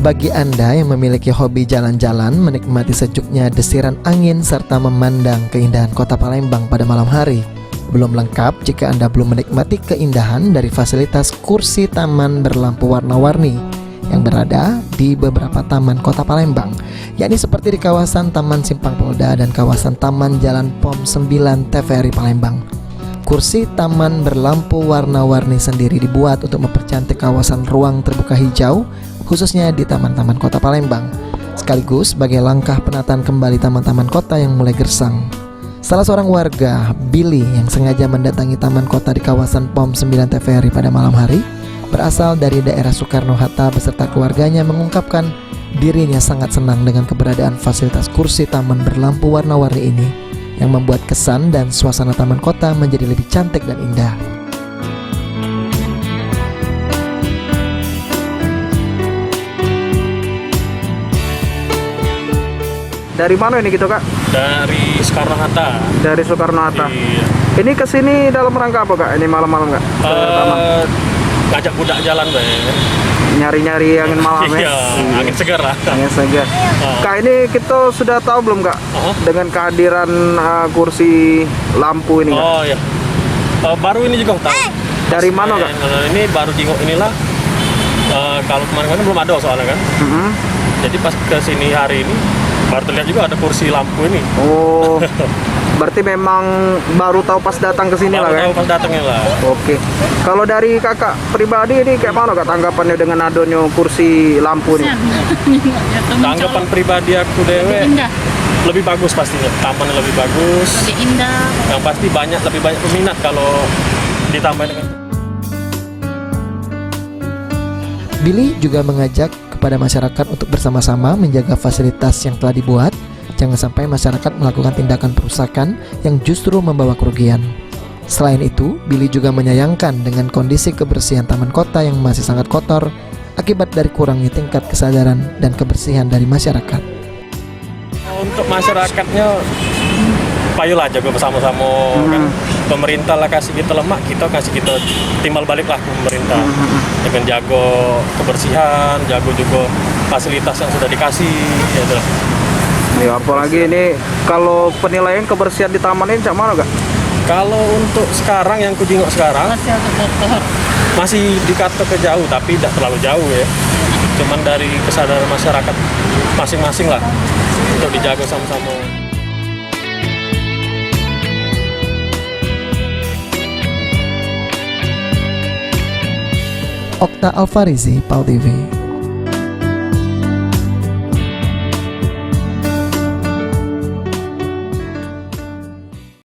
Bagi Anda yang memiliki hobi jalan-jalan, menikmati sejuknya desiran angin serta memandang keindahan kota Palembang pada malam hari, belum lengkap jika Anda belum menikmati keindahan dari fasilitas kursi taman berlampu warna-warni yang berada di beberapa taman kota Palembang, yakni seperti di kawasan Taman Simpang Polda dan kawasan Taman Jalan POM 9 TVRI Palembang. Kursi taman berlampu warna-warni sendiri dibuat untuk mempercantik kawasan ruang terbuka hijau, khususnya di taman-taman kota Palembang, sekaligus sebagai langkah penataan kembali taman-taman kota yang mulai gersang. Salah seorang warga, Billy, yang sengaja mendatangi taman kota di kawasan POM 9 TVRI pada malam hari, berasal dari daerah Soekarno-Hatta beserta keluarganya, mengungkapkan dirinya sangat senang dengan keberadaan fasilitas kursi taman berlampu warna-warni ini yang membuat kesan dan suasana taman kota menjadi lebih cantik dan indah. Dari mana ini gitu, Kak? Dari Soekarno-Hatta. Dari Soekarno-Hatta. Iya. Ini kesini dalam rangka apa, Kak? Ini malam-malam, Kak? Ngajak budak jalan, Bay. Nyari-nyari angin malam ya? Iya, angin segar lah. Angin segar. Kak, ini kita sudah tahu belum, Kak? Dengan kehadiran kursi lampu ini, Kak? Oh iya. Baru ini juga tahu. Dari mana, Kak? Ini baru jenguk inilah. Kalau kemarin-kemarin belum ada soalnya kan. Jadi pas ke sini hari ini baru terlihat juga ada kursi lampu ini. Oh, berarti memang baru tahu pas datang ke sini lah, Baru kan? tahu pas datangnya lah. Oke. Kalau dari kakak pribadi ini kayak mana, Kak, tanggapannya dengan adanya kursi lampu ini? Tanggapan pribadi aku dewe lebih bagus pastinya, tamannya lebih bagus, lebih indah. yang pasti lebih banyak peminat kalau ditambah dengan. Billy juga mengajak kepada masyarakat untuk bersama-sama menjaga fasilitas yang telah dibuat. Jangan sampai masyarakat melakukan tindakan perusakan yang justru membawa kerugian. Selain itu, Billy juga menyayangkan dengan kondisi kebersihan taman kota yang masih sangat kotor akibat dari kurangnya tingkat kesadaran dan kebersihan dari masyarakat. Untuk masyarakatnya, payolah jaga bersama-sama kan. Pemerintah lah kasih kita lemak, kita kasih kita timbal balik lah ke pemerintah dengan jaga kebersihan, jaga juga fasilitas yang sudah dikasih gitu. Ya, apalagi ini kalau penilaian kebersihan di taman ini cak mana, Kak? Kalau untuk sekarang yang kujenguk sekarang masih dikata ke jauh, tapi tidak terlalu jauh ya. Cuman dari kesadaran masyarakat masing-masing lah untuk dijaga sama-sama. Okta Alfarizi, PAL TV.